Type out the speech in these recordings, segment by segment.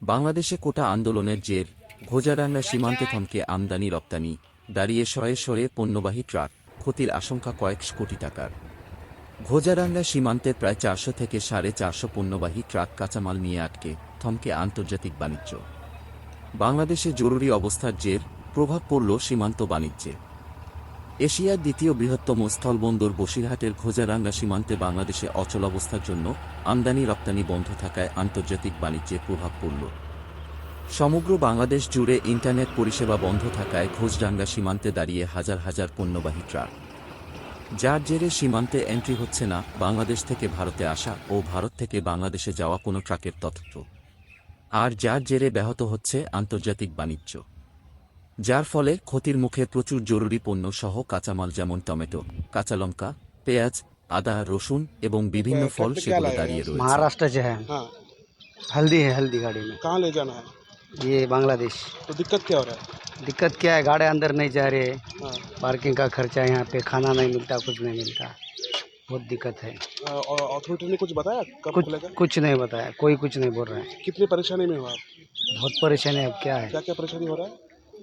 বাংলাদেশে কোটা আন্দোলনের জের, ঘোজাডাঙ্গা সীমান্তে থমকে আমদানি রপ্তানি, দাঁড়িয়ে শয়ে শয়ে পণ্যবাহী ট্রাক, ক্ষতির আশঙ্কা কয়েকশ কোটি টাকার। ঘোজাডাঙ্গা সীমান্তে প্রায় ৪০০ থেকে ৪৫০ পণ্যবাহী ট্রাক কাঁচামাল নিয়ে আটকে, থমকে আন্তর্জাতিক বাণিজ্য। বাংলাদেশে জরুরি অবস্থার জের, প্রভাব পড়ল সীমান্ত বাণিজ্যে। এশিয়ার দ্বিতীয় বৃহত্তম স্থলবন্দর বসিরহাটের ঘোজাডাঙ্গা সীমান্তে বাংলাদেশে অচলাবস্থার জন্য আমদানি রপ্তানি বন্ধ থাকায় আন্তর্জাতিক বাণিজ্যে প্রভাব পড়ল। সমগ্র বাংলাদেশ জুড়ে ইন্টারনেট পরিষেবা বন্ধ থাকায় ঘোজডাঙ্গা সীমান্তে দাঁড়িয়ে হাজার হাজার পণ্যবাহী ট্রাক, যার জেরে সীমান্তে এন্ট্রি হচ্ছে না বাংলাদেশ থেকে ভারতে আসা ও ভারত থেকে বাংলাদেশে যাওয়া কোনো ট্রাকের তথ্য, আর যার জেরে ব্যাহত হচ্ছে আন্তর্জাতিক বাণিজ্য। যার ফলে ক্ষতির মুখে প্রচুর জরুরি পণ্য সহ কাঁচামাল যেমন টমেটো, কাঁচালঙ্কা, পেঁয়াজ, আদা, রসুন এবং বিভিন্ন ফল সেগুলো দাঁড়িয়ে রয়েছে। महाराष्ट्र से है। हाँ। हल्दी है, हल्दी गाड़ी में। कहाँ ले जाना है? ये बांग्लादेश। तो दिक्कत क्या हो रहा है? दिक्कत क्या है, गाड़ी अंदर नहीं जा रहे, हाँ। पार्किंग का खर्चा, यहाँ पे खाना नहीं मिलता, कुछ नहीं मिलता, बहुत दिक्कत है। और अथॉरिटी ने कुछ बताया कब खुलेगा? कुछ नहीं बताया, कोई कुछ नहीं बोल रहा है। कितनी परेशानी में हो आप? बहुत परेशानी है। अब क्या है, क्या क्या परेशानी हो रहा है?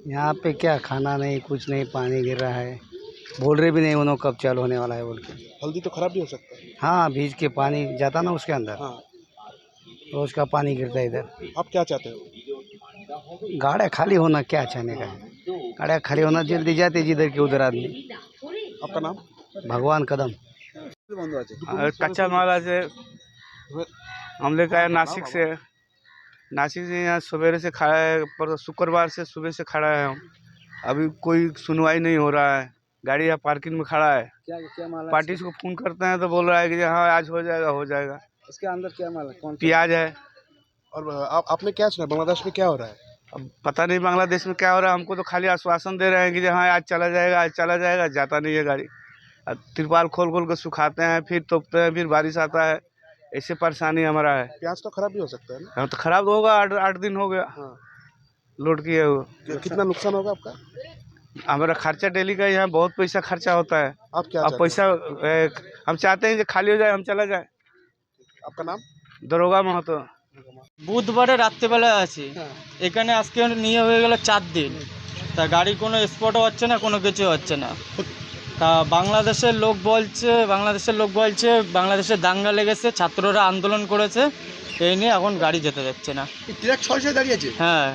यहाँ पे क्या खाना नहीं, कुछ नहीं, पानी गिर रहा है, बोल रहे भी नहीं उन्होंने कब चालू होने वाला है बोल के। हल्दी तो खराब भी हो सकता है। हाँ, भीज के पानी जाता ना उसके अंदर, हाँ। रोज का पानी गिरता है इधर। आप क्या चाहते हो? गाड़ियाँ खाली होना क्या चाहने का है, गाड़ियाँ खाली होना, जल्दी जाते जिधर के उधर आदमी। आपका नाम? भगवान कदम। और कच्चा माल से हम लेकर आए नासिक से। नासिक से यहाँ सवेरे से खड़ा है, पर शुक्रवार से सुबह से खड़ा है हम। अभी कोई सुनवाई नहीं हो रहा है, गाड़ी यहाँ पार्किंग में खड़ा है। क्या माल पार्टी को फ़ोन करते हैं तो बोल रहा है कि हाँ आज हो जाएगा हो जाएगा। इसके अंदर क्या माल है, कौन प्याज है। और आपने क्या सुना बांग्लादेश में क्या हो रहा है? अब पता नहीं बांग्लादेश में क्या हो रहा है, हमको तो खाली आश्वासन दे रहे हैं कि हाँ आज चला जाएगा, आज चला जाएगा, जाता नहीं है गाड़ी। अब तिरपाल खोल खोल कर सुखाते हैं, फिर तोपते हैं, फिर बारिश आता है, ऐसे परेशानी हमारा है। प्याज तो खराब भी हो सकता है ना? हाँ तो खराब तो होगा, 8 दिन हो गया हाँ। लोड किए हुए। कितना नुकसान होगा आपका? हमारा खर्चा डेली का यहाँ बहुत पैसा खर्चा होता है। आप क्या अब चाहते पैसा हम चाहते हैं कि खाली हो जाए, हम चला जाए। हैं? आपका नाम? दरोगा महतो। বুধবারে রাত্রেবেলায় আছি, এখানে আজকে নিয়ে হয়ে গেল 4 দিন, তা গাড়ির কোনো স্পটও হচ্ছে না, কোনো কিছু হচ্ছে না। তা বাংলাদেশের লোক বলছে বাংলাদেশে দাঙ্গা লেগেছে, ছাত্ররা আন্দোলন করেছে, এই নিয়ে এখন গাড়ি যেতে যাচ্ছে না। ট্রাক 600 দাঁড়িয়ে আছে। হ্যাঁ,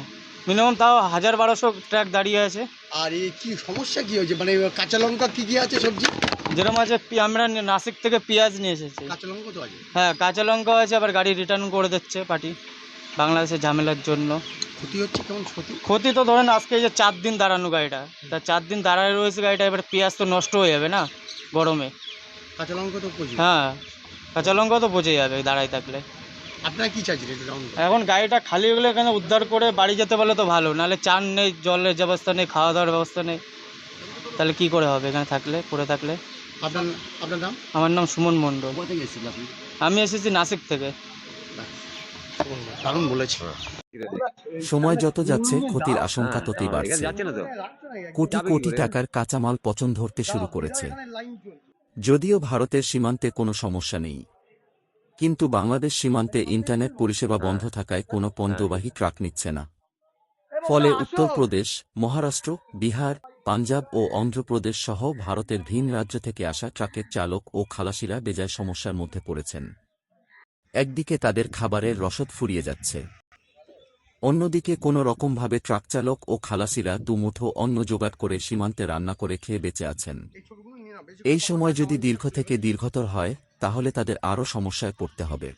মিনিমাম তাও 1000-1200 ট্রাক দাঁড়িয়ে আছে। আর এই কি সমস্যা কি হয়েছে, মানে কাঁচা লঙ্কা কি কি আছে সবজি? যেরকম আছে আমরা নাসিক থেকে পেঁয়াজ নিয়ে এসেছি। কাঁচা লঙ্কা কত আছে? হ্যাঁ, কাঁচা লঙ্কা আছে, আবার গাড়ি রিটার্ন করে দিচ্ছে পার্টি বাংলাদেশের ঝামেলার জন্য। ক্ষতি হচ্ছে কেমন ক্ষতি? ক্ষতি তো ধরেন আজকে এই যে 4 দিন দাঁড়ানো গাড়িটা, তা 4 দিন দাঁড়ায় রয়েছে গাড়িটা, এবার পেঁয়াজ তো নষ্ট হয়ে যাবে না গরমে। কাঁচা লঙ্কা তো প্রচুর। হ্যাঁ, কাঁচা লঙ্কা তো পচে যাবে দাঁড়ায় থাকলে। আপনারা কি চাইছেন এটা জানুন? এখন গাড়িটা খালি হয়ে গেলে এখানে উদ্ধার করে বাড়ি যেতে পারলে তো ভালো, নাহলে চান নেই, জলের ব্যবস্থা নেই, খাওয়া দাওয়ার ব্যবস্থা নেই, তাহলে কি করে হবে এখানে থাকলে, পড়ে থাকলে। আপনার আপনার নাম? আমার নাম সুমন মণ্ডল। কোথা থেকে এসেছিলেন আপনি? আমি এসেছি নাসিক থেকে। দারুণ বলেছে। সময় যত যাচ্ছে ক্ষতির আশঙ্কা ততই বাড়ছে। কোটি কোটি টাকার কাঁচামাল পচন ধরতে শুরু করেছে। যদিও ভারতের সীমান্তে কোনো সমস্যা নেই, কিন্তু বাংলাদেশ সীমান্তে ইন্টারনেট পরিষেবা বন্ধ থাকায় কোনো পণ্যবাহী ট্রাক নিচ্ছে না। ফলে উত্তরপ্রদেশ, মহারাষ্ট্র, বিহার, পাঞ্জাব ও অন্ধ্রপ্রদেশ সহ ভারতের ভিন রাজ্য থেকে আসা ট্রাকের চালক ও খালাসিরা বেজায় সমস্যার মধ্যে পড়েছেন। একদিকে তাদের খাবারের রসদ ফুরিয়ে যাচ্ছে, অন্যদিকে কোনো রকমভাবে ট্রাক চালক ও খালাসিরা দুমুঠো অন্ন জোগাড় করে সীমান্তে রান্না করে খেয়ে বেঁচে আছেন। এই সময় যদি দীর্ঘ থেকে দীর্ঘতর হয় তাহলে তাদের আরও সমস্যায় পড়তে হবে।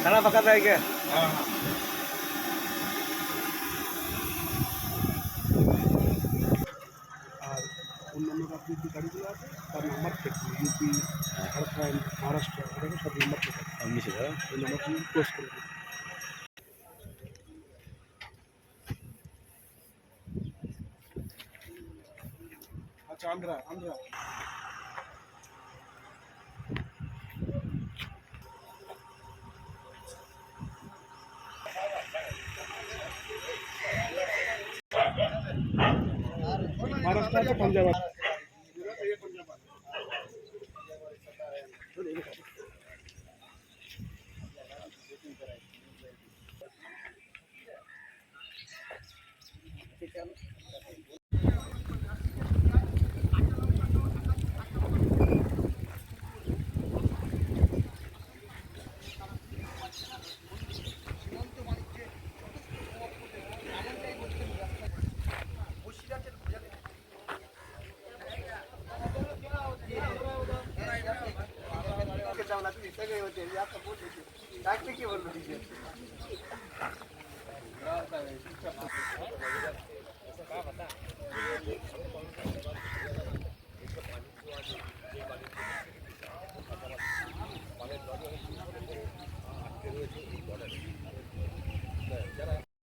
खाना पकाता है क्या? আর অন্যান্য রাজ্যের যে গাড়িগুলো আছে তার number plate UP, Jharkhand, Maharashtra, এটাকে সব নাম্বার প্লেট আছে। ওই নাম্বারগুলো ক্লোজ করে দিন। अच्छा आंध्रा आंध्रा महाराष्ट्राचं पंजाबात